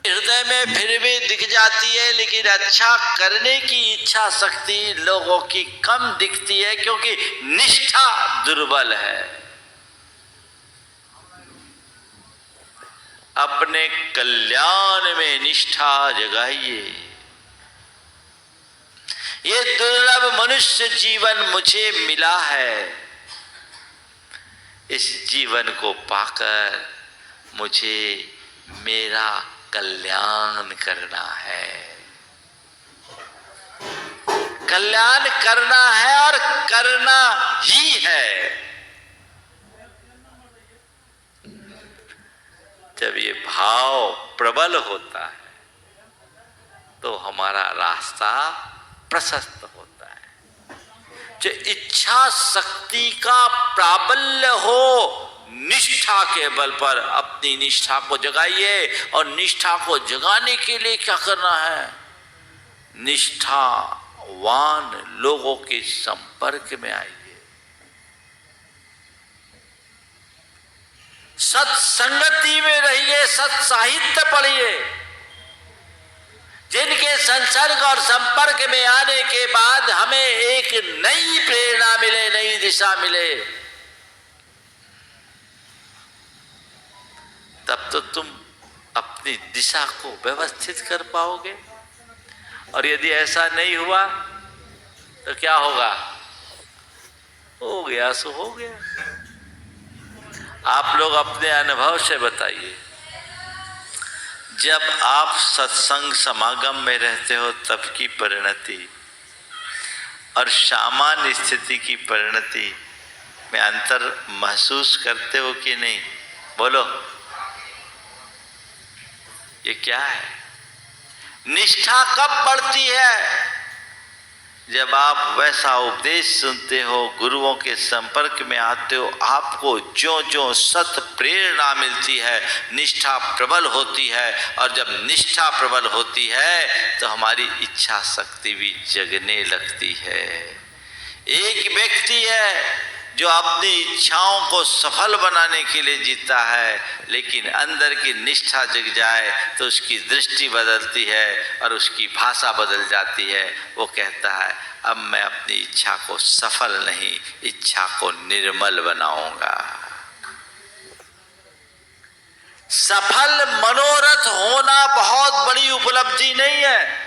हृदय में फिर भी दिख जाती है, लेकिन अच्छा करने की इच्छा शक्ति लोगों की कम दिखती है, क्योंकि निष्ठा दुर्बल है। अपने कल्याण में निष्ठा जगाइए। ये दुर्लभ मनुष्य जीवन मुझे मिला है, इस जीवन को पाकर मुझे मेरा कल्याण करना है। कल्याण करना है और करना ही है। जब ये भाव प्रबल होता है तो हमारा रास्ता प्रशस्त होता है। जो इच्छा शक्ति का प्राबल्य हो, निष्ठा के बल पर अपनी निष्ठा को जगाइए। और निष्ठा को जगाने के लिए क्या करना है? निष्ठावान लोगों के संपर्क में आइए, सत्संगति में रहिए, सत्साहित्य पढ़िए। जिनके संसर्ग और संपर्क में आने के बाद हमें एक नई प्रेरणा मिले, नई दिशा मिले, तब तो तुम अपनी दिशा को व्यवस्थित कर पाओगे। और यदि ऐसा नहीं हुआ तो क्या होगा? हो गया सो हो गया। आप लोग अपने अनुभव से बताइए, जब आप सत्संग समागम में रहते हो तब की परिणति और सामान्य स्थिति की परिणति में अंतर महसूस करते हो कि नहीं? बोलो, ये क्या है? निष्ठा कब बढ़ती है? जब आप वैसा उपदेश सुनते हो, गुरुओं के संपर्क में आते हो, आपको जो जो सत प्रेरणा मिलती है, निष्ठा प्रबल होती है। और जब निष्ठा प्रबल होती है तो हमारी इच्छा शक्ति भी जगने लगती है। एक व्यक्ति है जो अपनी इच्छाओं को सफल बनाने के लिए जीता है, लेकिन अंदर की निष्ठा जग जाए तो उसकी दृष्टि बदलती है और उसकी भाषा बदल जाती है। वो कहता है, अब मैं अपनी इच्छा को सफल नहीं, इच्छा को निर्मल बनाऊंगा। सफल मनोरथ होना बहुत बड़ी उपलब्धि नहीं है।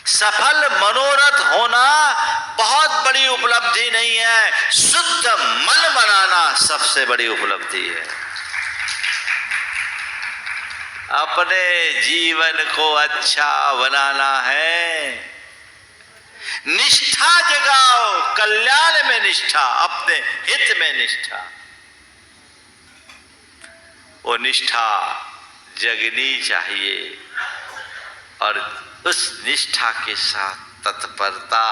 सफल मनोरथ होना बहुत बड़ी उपलब्धि नहीं है। शुद्ध मन बनाना सबसे बड़ी उपलब्धि है। अपने जीवन को अच्छा बनाना है, निष्ठा जगाओ, कल्याण में निष्ठा, अपने हित में निष्ठा। वो निष्ठा जगनी चाहिए और उस निष्ठा के साथ तत्परता,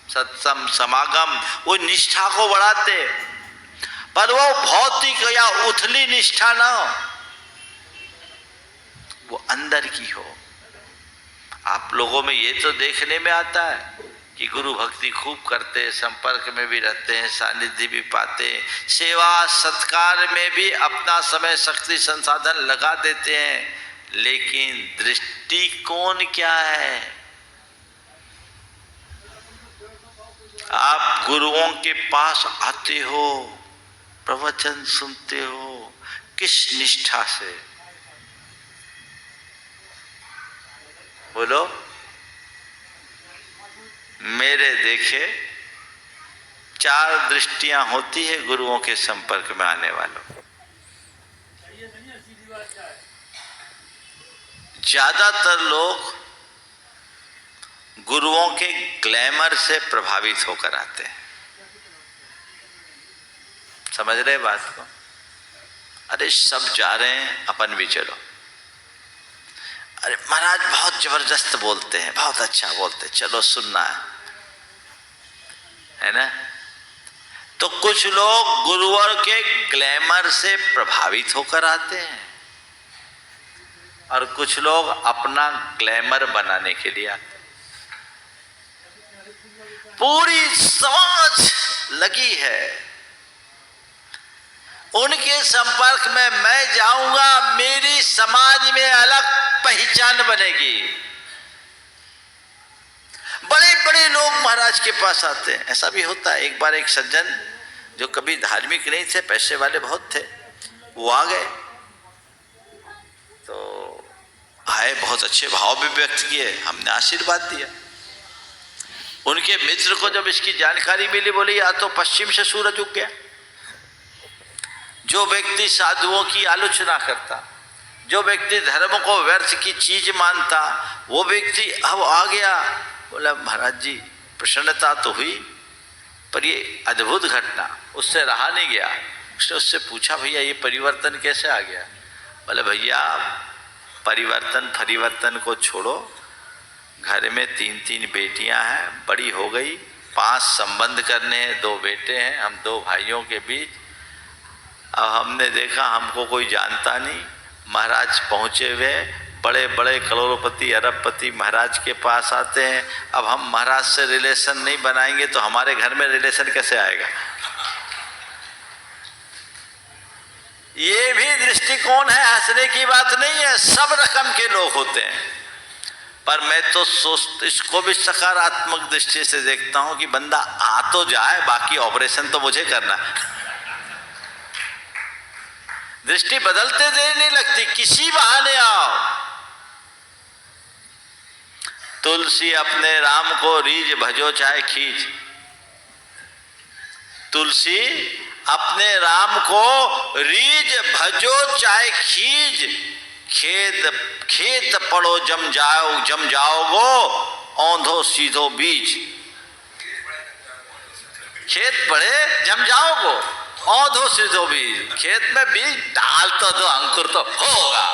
सत्संग समागम वो निष्ठा को बढ़ाते। पर वो भौतिक या उथली निष्ठा ना हो, वो अंदर की हो। आप लोगों में ये तो देखने में आता है कि गुरु भक्ति खूब करते, संपर्क में भी रहते हैं, सानिध्य भी पाते हैं, सेवा सत्कार में भी अपना समय शक्ति संसाधन लगा देते हैं, लेकिन दृष्टिकोण क्या है? आप गुरुओं के पास आते हो, प्रवचन सुनते हो, किस निष्ठा से? बोलो। मेरे देखे 4 दृष्टियां होती है गुरुओं के संपर्क में आने वालों। ज्यादातर लोग गुरुओं के ग्लैमर से प्रभावित होकर आते हैं। समझ रहे बात को? अरे सब जा रहे हैं, अपन भी चलो। अरे महाराज बहुत जबरदस्त बोलते हैं, बहुत अच्छा बोलते हैं, चलो सुनना है ना? तो कुछ लोग गुरुओं के ग्लैमर से प्रभावित होकर आते हैं और कुछ लोग अपना ग्लैमर बनाने के लिए आते हैं। पूरी समझ लगी है, उनके संपर्क में मैं जाऊंगा समाज में अलग पहचान बनेगी। बड़े बड़े लोग महाराज के पास आते हैं। ऐसा भी होता है। एक बार एक सज्जन जो कभी धार्मिक नहीं थे, पैसे वाले बहुत थे, वो आ गए। तो आए, बहुत अच्छे भाव भी व्यक्त किए, हमने आशीर्वाद दिया। उनके मित्र को जब इसकी जानकारी मिली, बोले या तो पश्चिम से सूरज उग गया। जो व्यक्ति साधुओं की आलोचना करता, जो व्यक्ति धर्म को व्यर्थ की चीज मानता, वो व्यक्ति अब आ गया। बोला महाराज जी प्रसन्नता तो हुई, पर ये अद्भुत घटना उससे रहा नहीं गया। उसने उससे पूछा भैया ये परिवर्तन कैसे आ गया? बोले भैया परिवर्तन को छोड़ो, घर में 3 बेटियां हैं, बड़ी हो गई, 5 संबंध करने हैं, 2 बेटे हैं, हम 2 भाइयों के बीच। अब हमने देखा हमको कोई जानता नहीं, महाराज पहुँचे हुए, बड़े बड़े करोड़पति अरबपति महाराज के पास आते हैं। अब हम महाराज से रिलेशन नहीं बनाएंगे तो हमारे घर में रिलेशन कैसे आएगा? ये भी दृष्टिकोण है, हंसने की बात नहीं है। सब रकम के लोग होते हैं, पर मैं तो इसको भी सकारात्मक दृष्टि से देखता हूं कि बंदा आ तो जाए, बाकी ऑपरेशन तो मुझे करना है। दृष्टि बदलते देर नहीं लगती, किसी बहाने आओ। तुलसी अपने राम को रीझ भजो चाहे खींच। तुलसी अपने राम को रीझ भजो चाहे खींच। खेत पड़ो जम जाओगो, औंधो सीधो बीज। खेत पड़े जम जाओगो, औंधो सीधो बीज। खेत में बीज डाल तो अंकुर तो होगा।